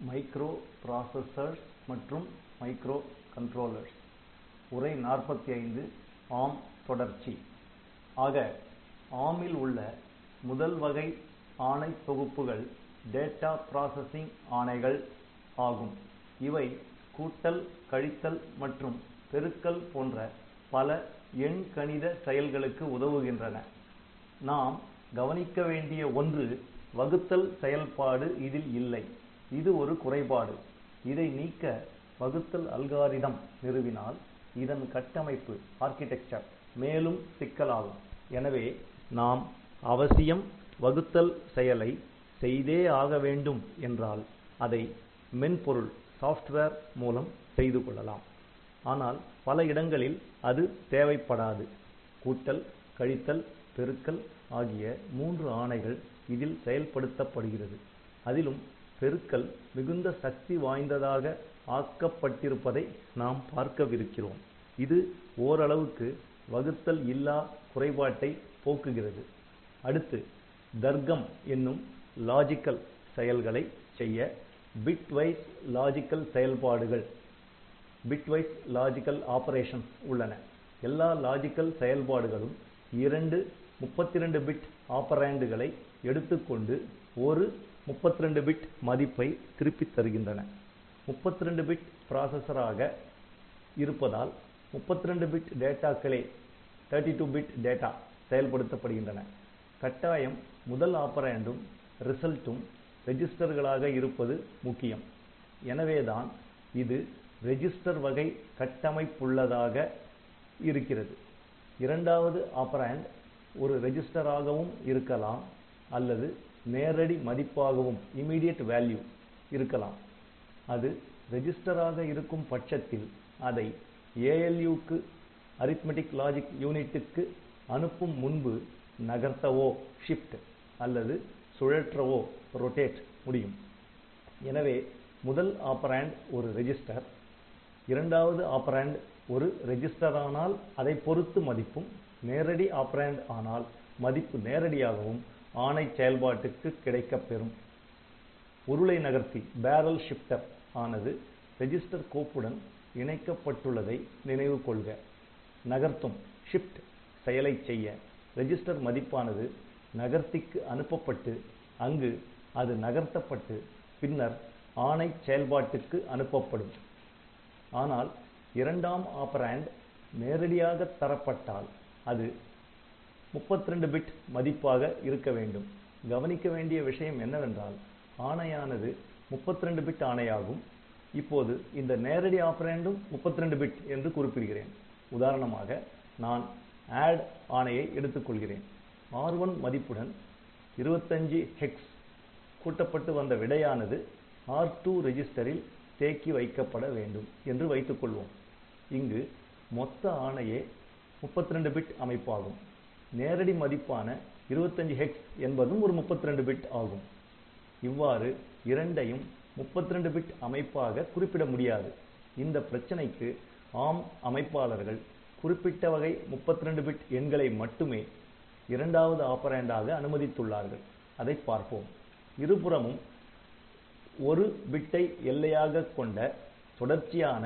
Micro processors மற்றும் micro controllers. உரை 45 ARM தொடர்ச்சி. ஆக ARM இல் உள்ள முதல் வகை ஆணை தொகுப்புகள் டேட்டா ப்ராசசிங் ஆணைகள் ஆகும். இவை கூட்டல், கழித்தல் மற்றும் பெருக்கல் போன்ற பல எண்கணித செயல்களுக்கு உதவுகின்றன. நாம் கவனிக்க வேண்டிய ஒன்று, வகுத்தல் செயல்பாடு இதில் இல்லை. இது ஒரு குறைபாடு. இதை நீக்க வகுத்தல் அல்காரிதம் நிறுவினால் இதன் கட்டமைப்பு மேலும் சிக்கலாகும். எனவே நாம் அவசியம் வகுத்தல் செயலை செய்தே ஆக வேண்டும் என்றால் அதை மென்பொருள் மூலம் செய்து கொள்ளலாம். ஆனால் பல இடங்களில் அது தேவைப்படாது. கூட்டல், கழித்தல், பெருக்கல் ஆகிய 3 ஆணைகள் இதில் செயல்படுத்தப்படுகிறது. அதிலும் பெருக்கல் மிகுந்த சக்தி வாய்ந்ததாக ஆக்கப்பட்டிருப்பதை நாம் பார்க்கவிருக்கிறோம். இது ஓரளவுக்கு வகுத்தல் இல்லா குறைபாட்டை போக்குகிறது. அடுத்து தர்க்கம் என்னும் லாஜிக்கல் செயல்களை செய்ய பிட்வைஸ் லாஜிக்கல் செயல்பாடுகள் உள்ளன. எல்லா லாஜிக்கல் செயல்பாடுகளும் 2 32 பிட் ஆப்பரேண்டுகளை எடுத்துக்கொண்டு ஒரு 32 பிட் மதிப்பை திருப்பித் தருகின்றன. 32 பிட் ப்ராசசராக இருப்பதால் 32 பிட் டேட்டாக்களே 32 பிட் டேட்டா செயல்படுத்தப்படுகின்றன. கட்டாயம் முதல் ஆப்பரேன்டும் ரிசல்ட்டும் ரெஜிஸ்டர்களாக இருப்பது முக்கியம். எனவேதான் இது ரெஜிஸ்டர் வகை கட்டமைப்புள்ளதாக இருக்கிறது. இரண்டாவது ஆப்பரேண்ட் ஒரு ரெஜிஸ்டர் ஆகவும் இருக்கலாம் அல்லது நேரடி மதிப்பாகவும் இருக்கலாம். அது ரெஜிஸ்டராக இருக்கும் பட்சத்தில் அதை ALU க்கு அனுப்பும் முன்பு நகர்த்தவோ அல்லது சுழற்றவோ முடியும். எனவே முதல் ஆப்பரேண்ட் ஒரு ரெஜிஸ்டர், இரண்டாவது ஆப்பரேண்ட் ஒரு ரெஜிஸ்டர் ஆனால் அதை பொறுத்து மதிப்பும், நேரடி ஆப்பரேண்ட் ஆனால் மதிப்பு நேரடியாகவும் ஆணை செயல்பாட்டுக்கு கிடைக்கப்பெறும். உருளை நகர்த்தி ஆனது ரெஜிஸ்டர் கோப்புடன் இணைக்கப்பட்டுள்ளதை நினைவு கொள்க. நகர்த்தும் செயலை செய்ய ரெஜிஸ்டர் மதிப்பானது நகர்த்திக்கு அனுப்பப்பட்டு அங்கு அது நகர்த்தப்பட்டு பின்னர் ஆணை செயல்பாட்டுக்கு அனுப்பப்படும். ஆனால் இரண்டாம் ஆப்பரேண்ட் நேரடியாக தரப்பட்டால் அது 32 பிட் மதிப்பாக இருக்க வேண்டும். கவனிக்க வேண்டிய விஷயம் என்னவென்றால் ஆணையானது 32 பிட் ஆணையாகும். இப்போது இந்த நேரடி ஆப்பரேன்டும் 32 பிட் என்று குறிப்பிடுகிறேன். உதாரணமாக நான் ADD ஆணையை எடுத்துக்கொள்கிறேன். R1 மதிப்புடன் 25 ஹெக்ஸ் கூட்டப்பட்டு வந்த விடையானது R2 ரெஜிஸ்டரில் தேக்கி வைக்கப்பட வேண்டும் என்று வைத்துக் கொள்வோம். இங்கு மொத்த ஆணையே 32 பிட் அமைப்பாகும். நேரடி மதிப்பான 25 ஹெக்ஸ் என்பதும் ஒரு 32 பிட் ஆகும். இவ்வாறு இரண்டையும் 32 பிட் அமைப்பாக குறிப்பிட முடியாது. இந்த பிரச்சனைக்கு ARM அமைப்பாளர்கள் குறிப்பிட்ட வகை 32 பிட் எண்களை மட்டுமே இரண்டாவது ஆப்பரேண்டாக அனுமதித்துள்ளார்கள். அதை பார்ப்போம். இருபுறமும் ஒரு பிட்டை எல்லையாக கொண்ட தொடர்ச்சியான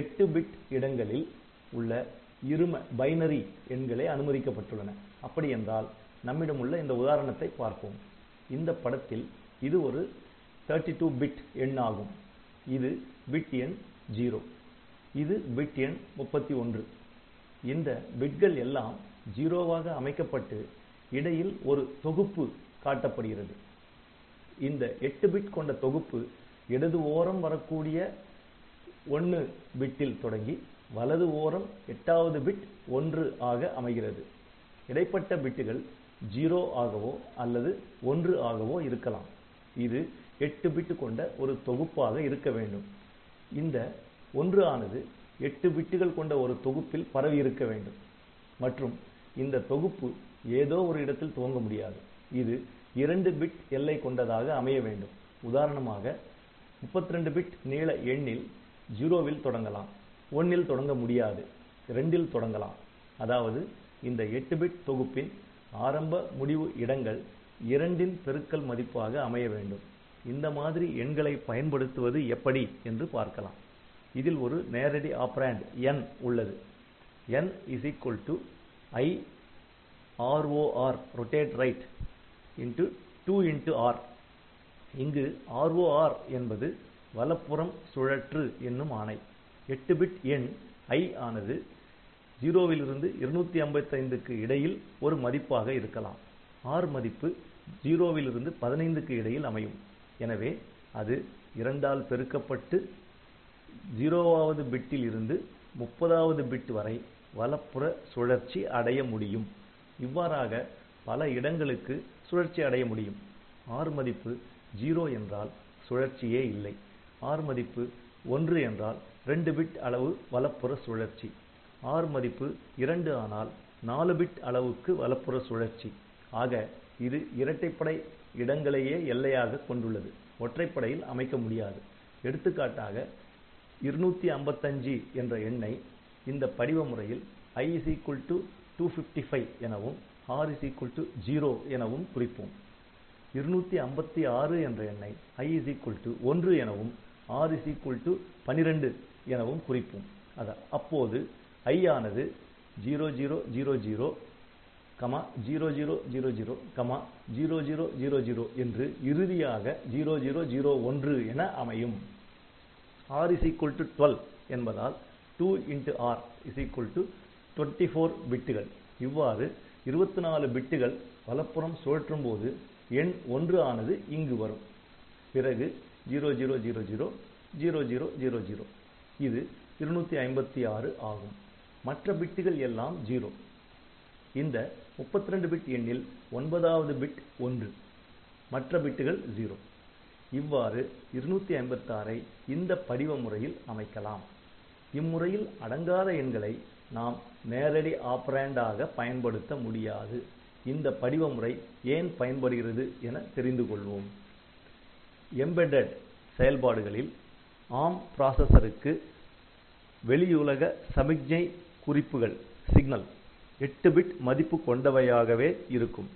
8 பிட் இடங்களில் உள்ள இரும பைனரி எண்களே அனுமதிக்கப்பட்டுள்ளன. அப்படி என்றால் நம்மிடம் உள்ள இந்த உதாரணத்தை பார்ப்போம். இந்த படத்தில் இது ஒரு 32 பிட் எண் ஆகும். இது பிட் எண் 0, இது பிட் எண் 31. இந்த பிட்கள் எல்லாம் 0 அமைக்கப்பட்டு இடையில் ஒரு தொகுப்பு காட்டப்படுகிறது. இந்த 8 பிட் கொண்ட தொகுப்பு இடது ஓரம் வரக்கூடிய 1 பிட்டில் தொடங்கி வலது ஓரம் 8வது பிட் 1 ஆக அமைகிறது. இடைப்பட்ட பிட்டுகள் 0 ஆகவோ அல்லது 1 ஆகவோ இருக்கலாம். இது 8 பிட் கொண்ட ஒரு தொகுப்பாக இருக்க வேண்டும். இந்த 1 ஆனது 8 பிட்டுகள் கொண்ட ஒரு தொகுப்பில் பரவி இருக்க வேண்டும். மற்றும் இந்த தொகுப்பு ஏதோ ஒரு இடத்தில் துவங்க முடியாது. இது 2 பிட் எல்லை கொண்டதாக அமைய வேண்டும். உதாரணமாக 32 பிட் நீள எண்ணில் 0 தொடங்கலாம், 1 தொடங்க முடியாது, 2 தொடங்கலாம். அதாவது இந்த 8 பிட் தொகுப்பின் ஆரம்ப முடிவு இடங்கள் 2 பெருக்கல் மதிப்பாக அமைய வேண்டும். இந்த மாதிரி எண்களை பயன்படுத்துவது எப்படி என்று பார்க்கலாம். இதில் ஒரு நேரடி ஆப்பரேண்ட் n உள்ளது. n is equal to I ROR rotate right into 2 into R. இங்கு ROR என்பது வலப்புறம் சுழற்று என்னும் ஆணை. 8 பிட் எண் I ஆனது 0 விலிருந்து 255க்கு இடையில் ஒரு மதிப்பாக இருக்கலாம். R மதிப்பு 0 விலிருந்து 15க்கு இடையில் அமையும். எனவே அது 2 ஆல் பெருக்கப்பட்டு 0வது பிட்டில் இருந்து 30வது பிட் வரை வலப்புற சுழற்சி அடைய முடியும். இவ்வாறாக பல இடங்களுக்கு சுழற்சி அடைய முடியும். R மதிப்பு 0 என்றால் சுழற்சியே இல்லை. R மதிப்பு 1 என்றால் 2 பிட் அளவு வலப்புற சுழற்சி. R மதிப்பு 2 ஆனால் 4 பிட் அளவுக்கு வலப்புற சுழற்சி. ஆக இது இரட்டைப்படை இடங்களையே எல்லையாக கொண்டுள்ளது. ஒற்றைப்படையில் அமைக்க முடியாது. எடுத்துக்காட்டாக 255 என்ற எண்ணை இந்த படிவ முறையில் I is equal to 255 எனவும் R is equal to 0 எனவும் குறிப்போம். 256 என்ற எண்ணை I is equal to 1 எனவும் R is equal to 12 எனவும் குறிப்போம். அப்போது I ஆனது 0000, 0000, 0000 என்று இறுதியாக 0001 என அமையும். R is equal to 12 என்பதால் 2 into R is equal to 24 பிட்டுகள். இவ்வாறு 24 பிட்டுகள் வலப்புறம் சுழற்றும் போது எண் 1 ஆனது இங்கு வரும். பிறகு 0000, 0000. இது 256 ஆகும். மற்ற பிட்டுகள் எல்லாம் 0. இந்த 32 பிட் எண்ணில் 9வது பிட் 1. மற்ற பிட்டுகள் 0. இவ்வாறு 256 ஐ இந்த படிவ முறையில் அமைக்கலாம். இம்முறையில் அடங்காத எண்களை நாம் நேரடி ஆப்பரேண்ட் ஆக பயன்படுத்த முடியாது. இந்த படிவ முறை ஏன் பயன்படுகிறது என தெரிந்து கொள்வோம். எம்பெடெட் செயல்பாடுகளில் ARM பிராசஸருக்கு வெளியுலக சமிக்ஞை குறிப்புகள் 8 பிட் மதிப்பு கொண்டவையாகவே இருக்கும்.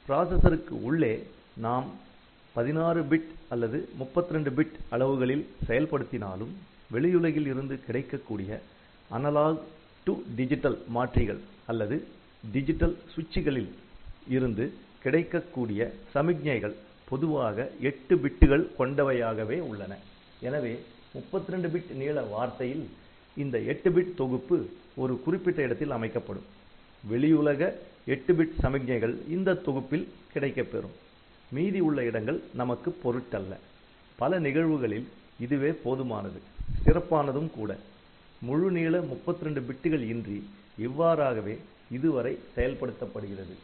பிராசஸருக்கு உள்ளே நாம் 16 பிட் அல்லது 32 பிட் அளவுகளில் செயல்படுத்தினாலும் வெளியுலகில் இருந்து கிடைக்கக்கூடிய அனலாக் டு டிஜிட்டல் மாற்றிகள் அல்லது டிஜிட்டல் சுவிட்சுகளில் இருந்து கிடைக்கக்கூடிய சமிக்ஞைகள் பொதுவாக 8 பிட்டுகள் கொண்டவையாகவே உள்ளன. எனவே 32 பிட் நீள வார்த்தையில் இந்த 8 பிட் தொகுப்பு ஒரு குறிப்பிட்ட இடத்தில் அமைக்கப்படும். வெளியுலக 8 பிட் சமிக்ஞைகள் இந்த தொகுப்பில் கிடைக்கப்பெறும். மீதி உள்ள இடங்கள் நமக்கு பொருட்டல்ல. பல நிகழ்வுகளில் இதுவே போதுமானது, சிறப்பானதும் கூட. முழு நீள 32 பிட்டுகள் இன்றி இவ்வாறாகவே இதுவரை செயல்படுத்தப்படுகிறது.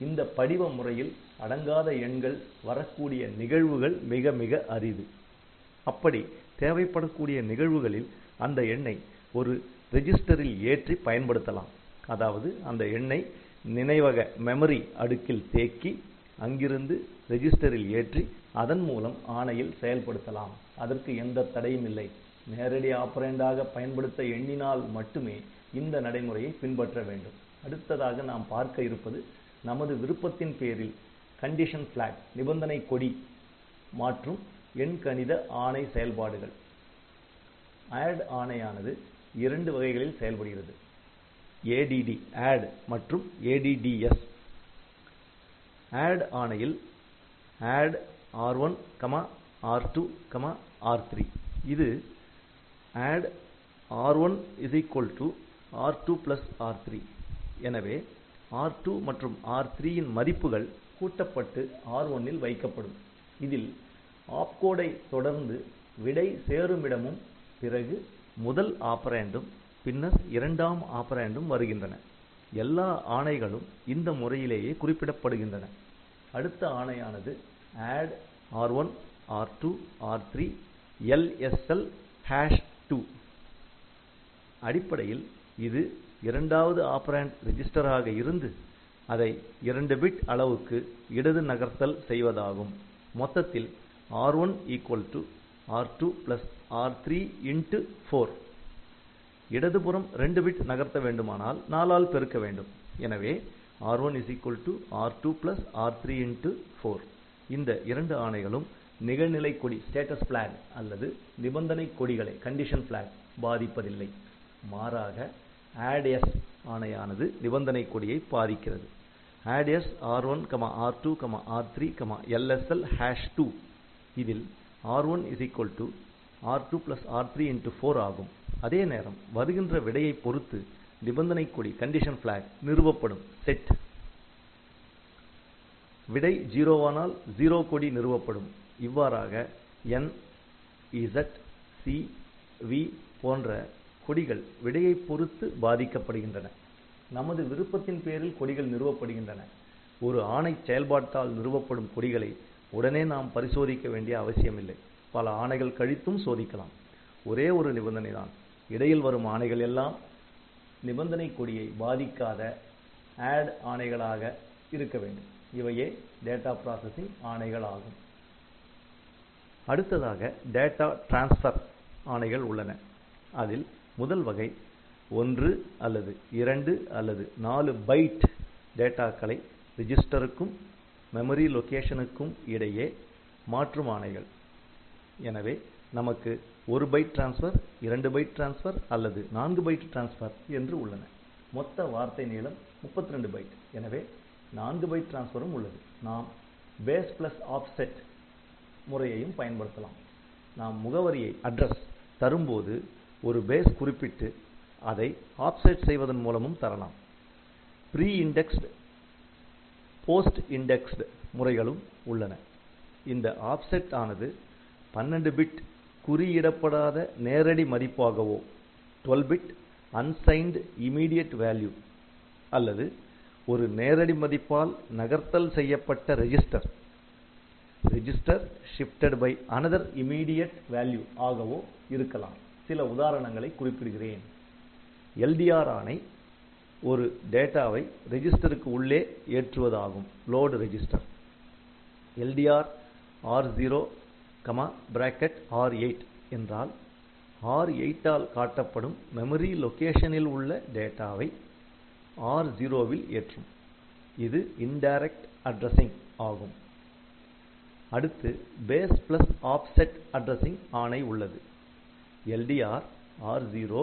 இந்த படிவ முறையில் அடங்காத எண்கள் வரக்கூடிய நிகழ்வுகள் மிக மிக அரிது. அப்படி தேவைப்படக்கூடிய நிகழ்வுகளில் அந்த எண்ணை ஒரு ரெஜிஸ்டரில் ஏற்றி பயன்படுத்தலாம். அதாவது அந்த எண்ணை நினைவக மெமரி அடுக்கில் தேக்கி அங்கிருந்து ரெஜிஸ்டரில் ஏற்றி அதன் மூலம் ஆணையில் செயல்படுத்தலாம். அதற்கு எந்த தடையும் இல்லை. நேரடி ஆப்பரேண்டாக பயன்படுத்த எண்ணினால் மட்டுமே இந்த நடைமுறையை பின்பற்ற வேண்டும். அடுத்ததாக நாம் பார்க்க இருப்பது நமது விருப்பத்தின் பேரில் கண்டிஷன் பிளாக் நிபந்தனை கொடி மாற்றும் எண்கணித ஆணை செயல்பாடுகள். ADD ஆணையானது 2 வகைகளில் செயல்படுகிறது. ADD மற்றும் ADDS. ADD ஆணையில் ADD R1, R2, R3. இது ADD R1 is equal to R2 plus R3. எனவே R2 மற்றும் R3 இன் மதிப்புகள் கூட்டப்பட்டு R1 இல் வைக்கப்படும். இதில் ஆப்கோடை தொடர்ந்து விடை சேருமிடமும் பிறகு முதல் ஆப்பரேண்டும் பின்னர் இரண்டாம் ஆப்பரேண்டும் வருகின்றன. எல்லா ஆணைகளும் இந்த முறையிலேயே குறிப்பிடப்படுகின்றன. அடுத்த ஆணையானது ADD R1, R2, R3, LSL #2. அடிப்படையில் இது இரண்டாவது ஆப்பரேண்ட் ரெஜிஸ்டராக இருந்து அதை 2 பிட் அளவுக்கு இடது நகர்த்தல் செய்வதாகும். மொத்தத்தில் R1 = R2 plus R3 × 4. இடதுபுறம் 2 பிட் நகர்த்த வேண்டுமானால் 4 ஆல் பெருக்க வேண்டும். எனவே R1 = R2 plus R3 × 4. இந்த இரண்டு ஆணைகளும் நிகழ்நிலை கொடி ஸ்டேட்டஸ் பிளாக் அல்லது நிபந்தனை கொடிகளை கண்டிஷன் பிளாக் பாதிப்பதில்லை. மாறாக ADD S ஆணையானது நிபந்தனை கொடியை பாதிக்கிறது. ADD S R1, R2, R3, LSL#2 இதில் R1 R2+R3×4 ஆகும். அதே நேரம் வருகின்ற விடையை பொறுத்து நிபந்தனை கொடி கண்டிஷன் பிளாக் நிறுவப்படும். செட் விடை 0 ஆனால் 0 கொடி நிறுவப்படும். இவ்வாறாக N, Z, C, V போன்ற கொடிகள் விடையை பொறுத்து பாதிக்கப்படுகின்றன. நமது விருப்பத்தின் பேரில் கொடிகள் நிறுவப்படுகின்றன. ஒரு ஆணை செயல்பாட்டால் நிறுவப்படும் கொடிகளை உடனே நாம் பரிசோதிக்க வேண்டிய அவசியமில்லை. பல ஆணைகள் கழித்தும் சோதிக்கலாம். ஒரே ஒரு நிபந்தனை தான், இடையில் வரும் ஆணைகள் எல்லாம் நிபந்தனை கொடியை பாதிக்காத ADD ஆணைகளாக இருக்க வேண்டும். இவையே டேட்டா ப்ராசசிங் ஆணைகள் ஆகும். அடுத்ததாக டேட்டா டிரான்ஸ்பர் ஆணைகள் உள்ளன. அதில் முதல் வகை 1 அல்லது 2 அல்லது 4 பைட் டேட்டாக்களை ரிஜிஸ்டருக்கும் மெமரி லொகேஷனுக்கும் இடையே மாற்றும் ஆணைகள். எனவே நமக்கு 1 பைட் டிரான்ஸ்பர், 2 பைட் டிரான்ஸ்பர் அல்லது 4 பைட் டிரான்ஸ்பர் என்று உள்ளன. மொத்த வார்த்தை நீளம் 32 பைட். எனவே 4 பைட் டிரான்ஸ்பரும் உள்ளது. நாம் பேஸ் பிளஸ் ஆப்செட் முறையையும் பயன்படுத்தலாம். நாம் முகவரியை தரும்போது ஒரு பேஸ் குறிப்பிட்டு அதை ஆப்செட் செய்வதன் மூலமும் தரலாம். ப்ரீ இண்டெக்ஸ்டு, போஸ்ட் இண்டெக்ஸ்டு முறைகளும் உள்ளன. இந்த ஆப்செட் ஆனது 12 பிட் குறியிடப்படாத நேரடி மதிப்பாகவோ, 12 பிட் அன்சைன்டு இமீடியட் வேல்யூ அல்லது ஒரு நேரடி மதிப்பால் நகர்த்தல் செய்யப்பட்ட register shifted by another immediate value ஆகவோ இருக்கலாம். சில உதாரணங்களை குறிப்பிடுகிறேன். LDR ஆணை ஒரு டேட்டாவை ரெஜிஸ்டருக்கு உள்ளே ஏற்றுவதாகும். Load register. LDR R0, R8 என்றால் R8 ஆல் காட்டப்படும் மெமரி லொகேஷனில் உள்ள டேட்டாவை R0 வில் ஏற்றும். இது இன்டைரக்ட் அட்ரசிங் ஆகும். அடுத்து பேஸ் பிளஸ் ஆப்செட் அட்ரசிங் ஆணை உள்ளது. LDR R0,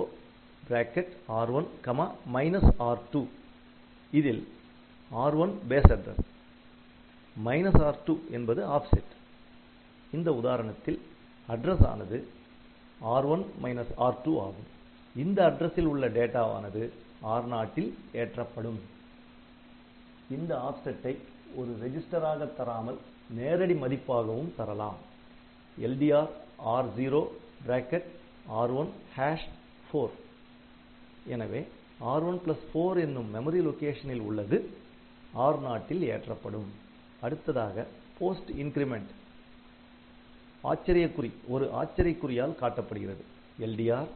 R1, -R2 இதில் R1 பேஸ் அட்ரஸ், -R2 என்பது ஆப்செட். இந்த உதாரணத்தில் அட்ரஸ் ஆனது R1 R2 ஆகும். இந்த அட்ரஸில் உள்ள டேட்டாவானது R0 ல் ஏற்றப்படும். இந்த ஆப்செட்டை ஒரு ரெஜிஸ்டராக தராமல் நேரடி மதிப்பாகவும் தரலாம். LDR R0, R1#4 எனவே R1+4 என்னும் மெமரி லொகேஷனில் உள்ளது R0 ல் ஏற்றப்படும். அடுத்ததாக போஸ்ட் இன்கிரிமெண்ட் ஆச்சரியக்குறி ஒரு ஆச்சரியக்குறியால் காட்டப்படுகிறது. LDR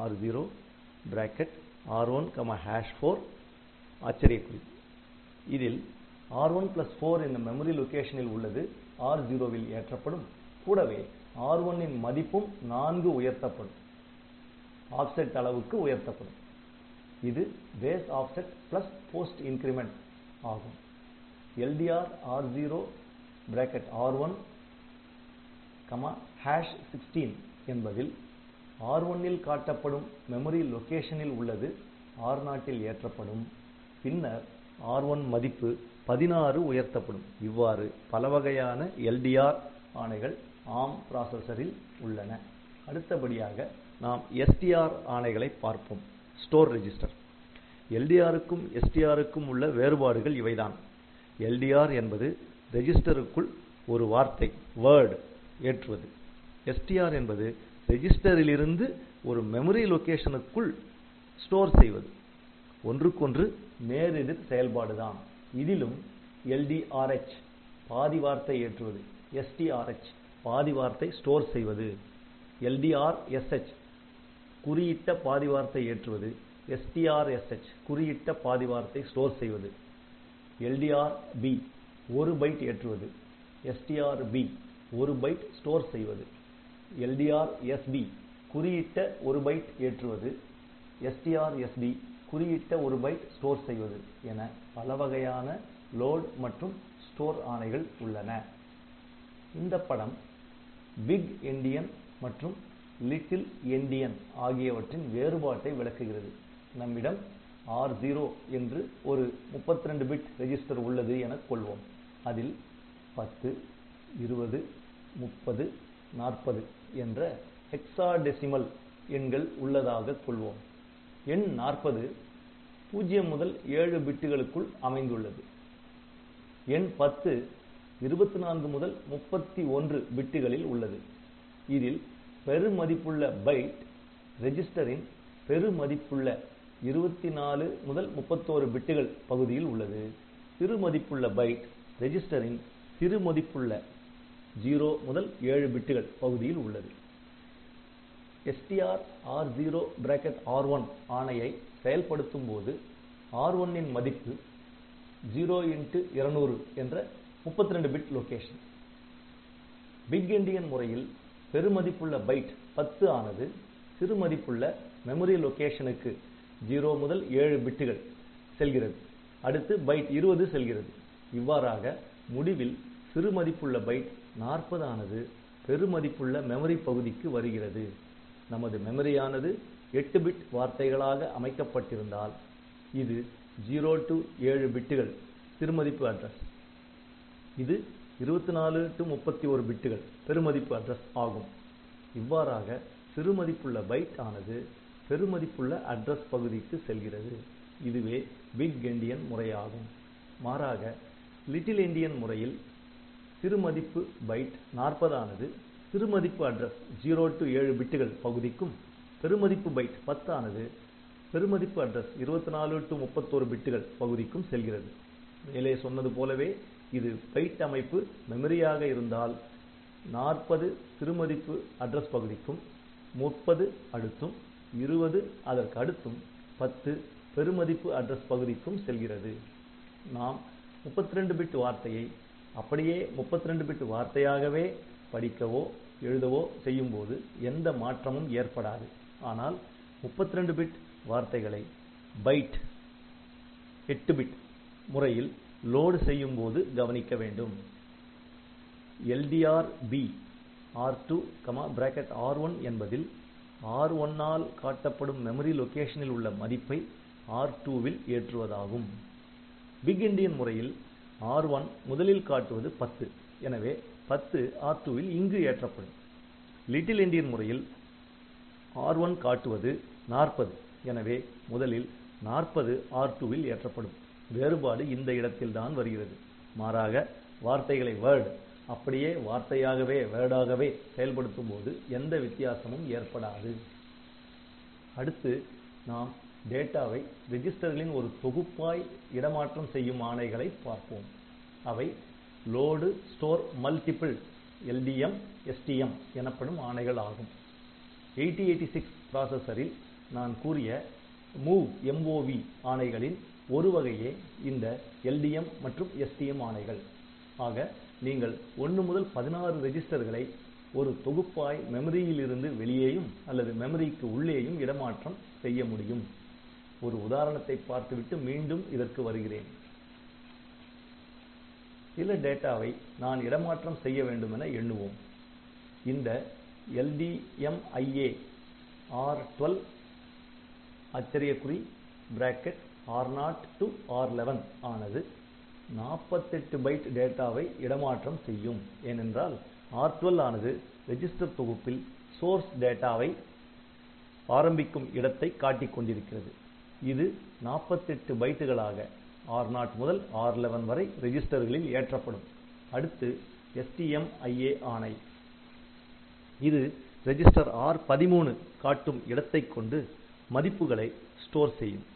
R0, R1,4 ஆச்சரியக்குறி. இதில் R1+4 என்னும் மெமரி லொகேஷனில் உள்ளது R0 வில் ஏற்றப்படும். கூடவே R1 ன் மதிப்பும் 4 உயர்த்தப்படும். ஆப்செட் அளவுக்கு உயர்த்தப்படும். இது base offset plus post increment ஆகும். LDR R0, R1, #16 என்பதில் R1 ல் காட்டப்படும் மெமரி லொகேஷனில் உள்ளது R0 ல் ஏற்றப்படும். பின்னர் R1 மதிப்பு 16 உயர்த்தப்படும். இவ்வாறு பலவகையான LDR ஆணைகள் ARM ப்ராசசரில் உள்ளன. அடுத்தபடியாக நாம் STR ஆணைகளை பார்ப்போம். Store register. LDR க்கும் STR க்கும் உள்ள வேறுபாடுகள் இவைதான். LDR என்பது ரெஜிஸ்டருக்குள் ஒரு வார்த்தை ஏற்றுவது. STR என்பது ரெஜிஸ்டரிலிருந்து ஒரு மெமரி லொகேஷனுக்குள் ஸ்டோர் செய்வது. ஒன்றுக்கொன்று நேரெதிர் செயல்பாடுதான். இதிலும் LDRH பாதி வார்த்தை ஏற்றுவது, STRH பாதி வார்த்தை ஸ்டோர் செய்வது. LDRSH குறியிட்ட பாதி வார்த்தை ஏற்றுவது, STRSH குறியிட்ட பாதி வார்த்தை ஸ்டோர் செய்வது. LDRB 1 பைட் ஏற்றுவது, STRB 1 பைட் ஸ்டோர் செய்வது. LDRSB குறியிட்ட 1 பைட் ஏற்றுவது, STRSB குறியிட்ட 1 பைட் ஸ்டோர் செய்வது என பல வகையான லோட் மற்றும் ஸ்டோர் ஆணைகள் உள்ளன. இந்த படம் பிக் என்டியன் மற்றும் லிட்டில் என்டியன் ஆகியவற்றின் வேறுபாட்டை விளக்குகிறது. நம்மிடம் R0 என்று ஒரு 32 பிட் ரெஜிஸ்டர் உள்ளது எனக் கொள்வோம். அதில் 10, 20, 30, 40 என்ற ஹெக்ஸாடெசிமல் எண்கள் உள்ளதாக கொள்வோம். எண் 40 0 முதல் 7 பிட்டுகளுக்குள் அமைந்துள்ளது. எண் 10 24 முதல் 31 பிட்டுகளில் உள்ளது. இதில் பெருமதிப்புள்ள பைட் ரெஜிஸ்டரின் பெருமதிப்புள்ள 24 முதல் 31 பிட்டுகள் பகுதியில் உள்ளது. சிறுமதிப்புள்ள பைட் ரெஜிஸ்டரின் சிறுமதிப்புள்ள 0 முதல் 7 பிட்டுகள் பகுதியில் உள்ளது. STR R0/R1 ஆணையை செயல்படுத்தும் போது R1 ன் மதிப்பு 0x200 என்ற 32 பிட் லொகேஷன். பிக் என்டியன் முறையில் பெருமதிப்புள்ள பைட் 10 ஆனது சிறுமதிப்புள்ள மெமரி லொகேஷனுக்கு 0 முதல் 7 பிட்டுகள் செல்கிறது. அடுத்து பைட் 20 செல்கிறது. இவ்வாறாக முடிவில் சிறுமதிப்புள்ள பைட் 40 ஆனது பெருமதிப்புள்ள மெமரி பகுதிக்கு வருகிறது. நமது மெமரியானது 8 பிட் வார்த்தைகளாக அமைக்கப்பட்டிருந்தால் இது 0 to 7 பிட்டுகள் சிறுமதிப்பு அட்ரஸ். இது 24 to 31 பிட்டுகள் பெருமதிப்பு அட்ரஸ் ஆகும். இவ்வாறாக சிறுமதிப்புள்ள பைட் ஆனது பெருமதிப்புள்ள அட்ரஸ் பகுதிக்கு செல்கிறது. இதுவே பிக் என்டியன் முறையாகும். மாறாக லிட்டில் என்டியன் முறையில் சிறுமதிப்பு பைட் 40 ஆனது சிறுமதிப்பு அட்ரஸ் 0 to 7 பிட்டுகள் பகுதிக்கும், பெருமதிப்பு பைட் 10 ஆனது பெருமதிப்பு அட்ரஸ் 24 to 31 பிட்டுகள் பகுதிக்கும் செல்கிறது. மேலே சொன்னது போலவே இது பைட் அமைப்பு மெமரியாக இருந்தால் 40 சிறுமதிப்பு அட்ரஸ் பகுதிக்கும், 30 அடுத்தும், 20 அதற்கு அடுத்தும், 10 பெருமதிப்பு அட்ரஸ் பகுதிக்கும் செல்கிறது. நாம் 32 பிட் வார்த்தையை அப்படியே 32 பிட் வார்த்தையாகவே படிக்கவோ எழுதவோ செய்யும்போது எந்த மாற்றமும் ஏற்படாது. ஆனால் 32 பிட் வார்த்தைகளை பைட் 8 பிட் முறையில் லோடு செய்யும் போது கவனிக்க வேண்டும். LDRB R2/R1 என்பதில் R1 ஆல் காட்டப்படும் மெமரி லொகேஷனில் உள்ள மதிப்பை R2 வில் ஏற்றுவதாகும். பிக் என்டியன் முறையில் R1 முதலில் காட்டுவது 10. எனவே 10 R2 வில் இங்கு ஏற்றப்படும். லிட்டில் என்டியன் முறையில் R1 காட்டுவது 40. எனவே முதலில் 40 R2 வில் ஏற்றப்படும். வேறுபாடு இந்த இடத்தில் தான் வருகிறது. மாறாக வார்த்தைகளை வேர்ட் அப்படியே வார்த்தையாகவே வேர்டாகவே செயல்படுத்தும் போது எந்த வித்தியாசமும் ஏற்படாது. அடுத்து நாம் டேட்டாவை ரெஜிஸ்டர்களின் ஒரு தொகுப்பாய் இடமாற்றம் செய்யும் ஆணைகளை பார்ப்போம். அவை load store multiple LDM STM எனப்படும் ஆணைகள் ஆகும். 8086 ப்ராசசரில் நான் கூறிய MOV ஆணைகளின் ஒரு வகையே இந்த LDM மற்றும் STM ஆணைகள். ஆக நீங்கள் 1 முதல் 16 ரெஜிஸ்டர்களை ஒரு தொகுப்பாய் மெமரியில் இருந்து வெளியேயும் அல்லது மெமரிக்கு உள்ளேயும் இடமாற்றம் செய்ய முடியும். ஒரு உதாரணத்தை பார்த்துவிட்டு மீண்டும் இதற்கு வருகிறேன். சில டேட்டாவை நான் இடமாற்றம் செய்ய வேண்டும் என எண்ணுவோம். இந்த LDMIA R12 R0 to R11 ஆனது 48 பைட் டேட்டாவை இடமாற்றம் செய்யும். ஏனென்றால் R12 ஆனது ரெஜிஸ்டர் தொகுப்பில் சோர்ஸ் டேட்டாவை ஆரம்பிக்கும் இடத்தை காட்டிக் கொண்டிருக்கிறது. இது 48 பைட்டுகளாக R0 முதல் R11 வரை ரெஜிஸ்டர்களில் ஏற்றப்படும். அடுத்து STMIA ஆணை. இது ரெஜிஸ்டர் R13 காட்டும் இடத்தைக் கொண்டு மதிப்புகளை ஸ்டோர் செய்யும்.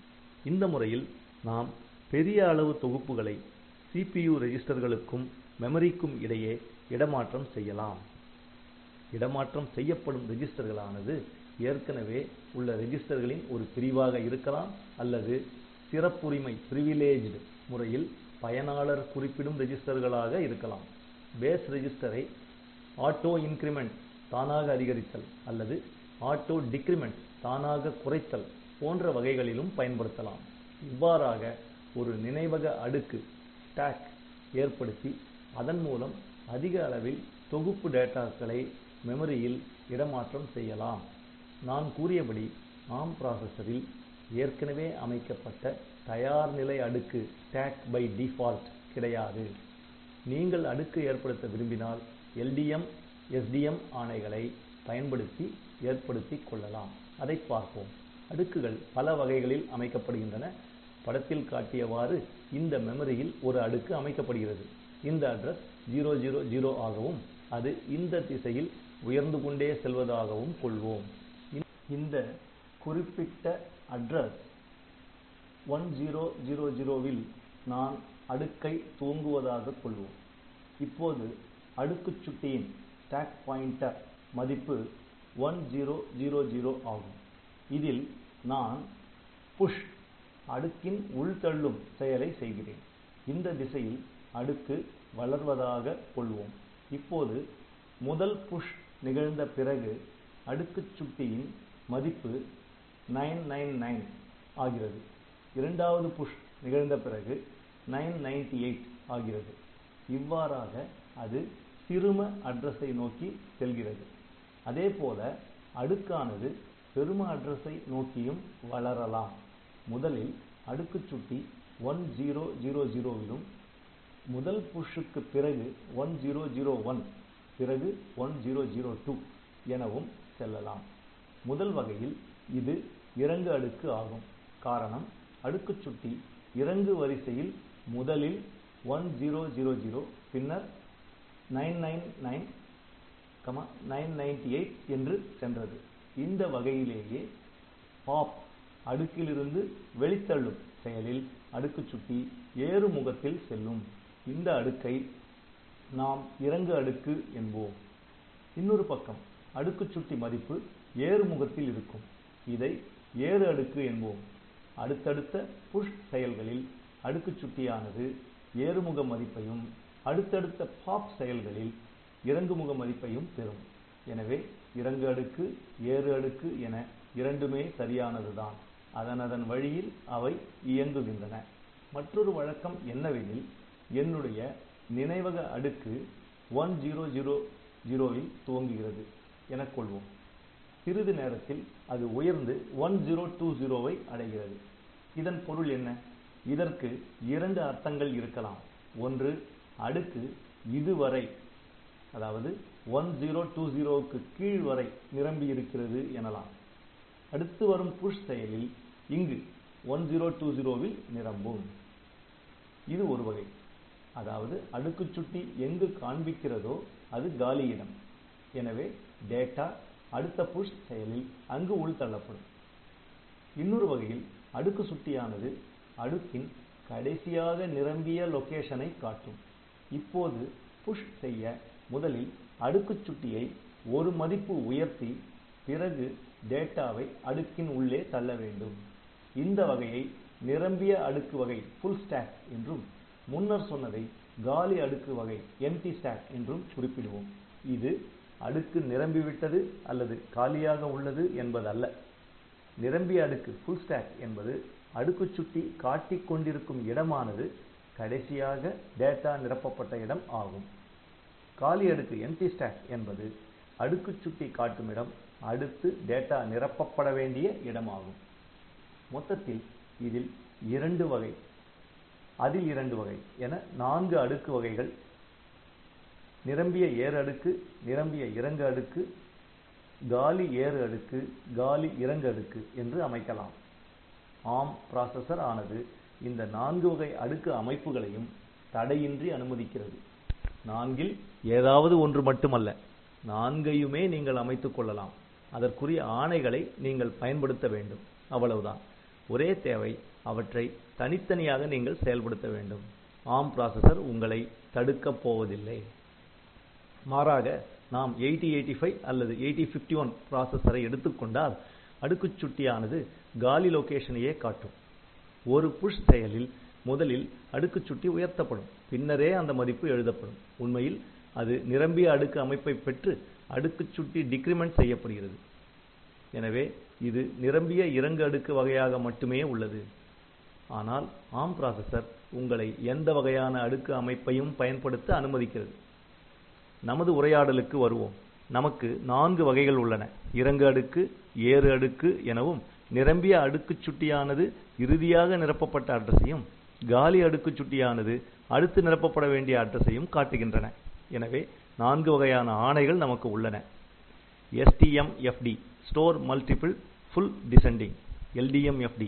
இந்த முறையில் நாம் பெரிய அளவு தொகுப்புகளை CPU ரெஜிஸ்டர்களுக்கும் மெமரிக்கும் இடையே இடமாற்றம் செய்யலாம். இடமாற்றம் செய்யப்படும் ரெஜிஸ்டர்களானது ஏற்கனவே உள்ள ரெஜிஸ்டர்களின் ஒரு பிரிவாக இருக்கலாம் அல்லது சிறப்புரிமை முறையில் பயனாளர் குறிப்பிடும் ரெஜிஸ்டர்களாக இருக்கலாம். பேஸ் ரெஜிஸ்டரை ஆட்டோ இன்கிரிமெண்ட் தானாக அதிகரித்தல் அல்லது ஆட்டோ டிக்ரிமெண்ட் தானாக குறைத்தல் போன்ற வகைகளிலும் பயன்படுத்தலாம். இவ்வாறாக ஒரு நினைவக அடுக்கு ஏற்படுத்தி அதன் மூலம் அதிக அளவில் தொகுப்பு டேட்டாக்களை மெமரியில் இடமாற்றம் செய்யலாம். நான் கூறியபடி ARM பிராசஸரில் ஏற்கனவே அமைக்கப்பட்ட தயார் நிலை அடுக்கு ஸ்டேக் பை டிஃபால்ட் கிடையாது. நீங்கள் அடுக்கு ஏற்படுத்த விரும்பினால் LDM, SDM ஆணைகளை பயன்படுத்தி ஏற்படுத்திக் கொள்ளலாம். அதை பார்ப்போம். அடுக்குகள் பல வகைகளில் அமைக்கப்படுகின்றன. படத்தில் காட்டியவாறு இந்த மெமரியில் ஒரு அடுக்கு அமைக்கப்படுகிறது. இந்த அட்ரஸ் 000 ஆகவும் அது இந்த திசையில் உயர்ந்து கொண்டே செல்வதாகவும் கொள்வோம். இந்த குறிப்பிட்ட அட்ரஸ் 1000ல் நான் அடுக்கை துவங்குவதாக கொள்வோம். இப்போது அடுக்குச் சுட்டியின் ஸ்டேக் பாயிண்டர் மதிப்பு 1000 ஆகும். இதில் நான் புஷ் அடுக்கின் உள்தள்ளும் செயலை செய்கிறேன். இந்த திசையில் அடுக்கு வளர்வதாக கொள்வோம். இப்போது முதல் புஷ் நிகழ்ந்த பிறகு அடுக்குச் சுட்டியின் மதிப்பு 999 ஆகிறது. இரண்டாவது புஷ் நிகழ்ந்த பிறகு 998 ஆகிறது. இவ்வாறாக அது சிறும அட்ரஸை நோக்கி செல்கிறது. அதேபோல அடுக்கானது பெரும அட்ரஸை நோக்கியும் வளரலாம். முதலில் அடுக்குச் சுட்டி 1000 விலும் முதல் புஷ்க்கு பிறகு 1001 பிறகு 1002 எனவும் செல்லலாம். முதல் வகையில் இது இறங்கு அடுக்கு ஆகும். காரணம், அடுக்குச் சுட்டி இறங்கு வரிசையில் முதலில் 1000 பின்னர் 999, 998 என்று சென்றது. இந்த வகையிலேயே பாப் அடுக்கிலிருந்து வெளித்தள்ளும் செயலில் அடுக்குச் சுட்டி ஏறுமுகத்தில் செல்லும். இந்த அடுக்கை நாம் இறங்கு அடுக்கு என்போம். இன்னொரு பக்கம் அடுக்குச் சுட்டி மதிப்பு ஏறுமுகத்தில் இருக்கும். இதை ஏறு அடுக்கு என்போம். அடுத்தடுத்த புஷ் செயல்களில் அடுக்குச் சுட்டியானது ஏறுமுக மதிப்பையும் அடுத்தடுத்த பாப் செயல்களில் இறங்குமுக மதிப்பையும் பெறும். எனவே இறங்கு அடுக்கு, ஏறு அடுக்கு என இரண்டுமே சரியானதுதான். அதனதன் வழியில் அவை இயங்குகின்றன. மற்றொரு வழக்கம் என்னவெனில், என்னுடைய நினைவக அடுக்கு 1000ல் துவங்குகிறது எனக் கொள்வோம். சிறிது நேரத்தில் அது உயர்ந்து 1020 அடைகிறது. இதன் பொருள் என்ன? இதற்கு இரண்டு அர்த்தங்கள் இருக்கலாம். ஒன்று, அடுக்கு இதுவரை, அதாவது 1020க்கு கீழ் வரை நிரம்பி இருக்கிறது எனலாம். அடுத்து வரும் புஷ் செயலில் இங்கு 1020ல் நிரம்பும். இது ஒரு வகை. அதாவது அடுக்குச் சுட்டி எங்கு காண்பிக்கிறதோ அது காலி இடம். எனவே டேட்டா அடுத்த புஷ் செயலில் அங்கு உள்தள்ளப்படும். இன்னொரு வகையில் அடுக்கு சுட்டியானது அடுக்கின் கடைசியாக நிரம்பிய லொகேஷனை காட்டும். இப்போது புஷ் செய்ய முதலில் அடுக்குச் சுட்டியை ஒரு மதிப்பு உயர்த்தி பிறகு டேட்டாவை அடுக்கின் உள்ளே தள்ள வேண்டும். இந்த வகையை நிரம்பிய அடுக்கு வகை ஃபுல் ஸ்டாக் என்றும், முன்னர் சொன்னதை காலி அடுக்கு வகை எம்டி ஸ்டாக் என்றும் குறிப்பிடுவோம். இது அடுக்கு நிரம்பிவிட்டது அல்லது காலியாக உள்ளது என்பதல்ல. நிரம்பிய அடுக்கு ஃபுல் ஸ்டாக் என்பது அடுக்குச் சுட்டி காட்டிக் கொண்டிருக்கும் இடமானது கடைசியாக டேட்டா நிரப்பப்பட்ட இடம் ஆகும். காலி அடுக்கு எம்டி ஸ்டாக் என்பது அடுக்குச் சுட்டி காட்டும் இடம் அடுத்து டேட்டா நிரப்பப்பட வேண்டிய இடமாகும். மொத்தத்தில் இதில் இரண்டு வகை, அதில் இரண்டு வகை என 4 அடுக்கு வகைகள் நிரம்பிய ஏறு அடுக்கு, நிரம்பிய இறங்கு அடுக்கு, காலி ஏறு அடுக்கு, காலி இறங்கு அடுக்கு என்று அமைக்கலாம். ARM பிராசஸர் ஆனது இந்த 4 வகை அடுக்கு அமைப்புகளையும் தடையின்றி அனுமதிக்கிறது. 4ல் ஏதாவது ஒன்று மட்டுமல்ல, 4யுமே நீங்கள் அமைத்துக் கொள்ளலாம். அதற்குரிய ஆணைகளை நீங்கள் பயன்படுத்த வேண்டும், அவ்வளவுதான். ஒரே தேவை, அவற்றை தனித்தனியாக நீங்கள் செயல்படுத்த வேண்டும். ARM பிராசஸர் உங்களை தடுக்கப் போவதில்லை. மாறாக நாம் 8085 அல்லது 8051 பிராசஸரை எடுத்துக்கொண்டால் அடுக்குச் சுட்டியானது காலி லொகேஷனையே காட்டும். ஒரு புஷ் செயலில் முதலில் அடுக்குச் சுட்டி உயர்த்தப்படும், பின்னரே அந்த மதிப்பு எழுதப்படும். உண்மையில் அது நிரம்பிய அடுக்கு அமைப்பை பெற்று அடுக்குச் சுட்டி டிக்ரிமெண்ட் செய்யப்படுகிறது. எனவே இது நிரம்பிய இறங்கு அடுக்கு வகையாக மட்டுமே உள்ளது. ஆனால் ARM பிராசஸர் உங்களை எந்த வகையான அடுக்கு அமைப்பையும் பயன்படுத்த அனுமதிக்கிறது. நமது உரையாடலுக்கு வருவோம். நமக்கு 4 வகைகள் உள்ளன. இறங்கு அடுக்கு, ஏறு அடுக்கு எனவும், நிரம்பிய அடுக்குச் சுட்டியானது இறுதியாக நிரப்பப்பட்ட அட்ரஸையும், காலி அடுக்குச் சுட்டியானது அடுத்து நிரப்பப்பட வேண்டிய அட்ரஸையும் காட்டுகின்றன. எனவே 4 வகையான ஆணைகள் நமக்கு உள்ளன. STMFD store multiple full descending, LDMFD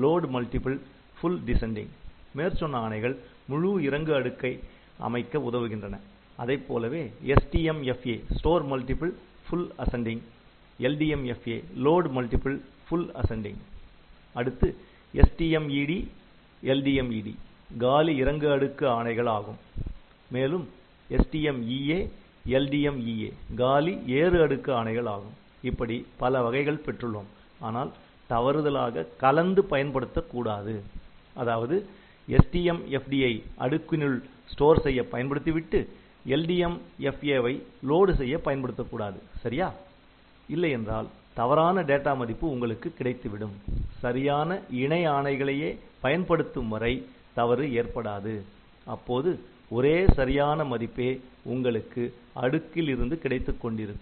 load multiple full descending. மேற்சொன்ன ஆணைகள் முழு இறங்கு அடுக்கை அமைக்க உதவுகின்றன. அதைப்போலவே STMFA store multiple full ascending, LDMFA load multiple full ascending. அடுத்து STMED, LDMED காலி இறங்கு அடுக்கு ஆணைகள் ஆகும். மேலும் STMEA, LDMEA காலி ஏறு அடுக்கு ஆணைகள் ஆகும். இப்படி பல வகைகள் பெற்றுள்ளோம். ஆனால் தவறுதலாக கலந்து பயன்படுத்தக் கூடாது. அதாவது STMFD ஐ அடுக்கினுள் ஸ்டோர் செய்ய பயன்படுத்திவிட்டு LDMFA வை லோடு செய்ய பயன்படுத்தக்கூடாது. சரியா? இல்லை என்றால் தவறான டேட்டா மதிப்பு உங்களுக்கு கிடைத்துவிடும். சரியான இணை ஆணைகளையே பயன்படுத்தும் வரை தவறு ஏற்படாது. அப்போது ஒரே சரியான மதிப்பே உங்களுக்கு அடுக்கில் இருந்து கிடைத்துக் கொண்டிருக்கும்.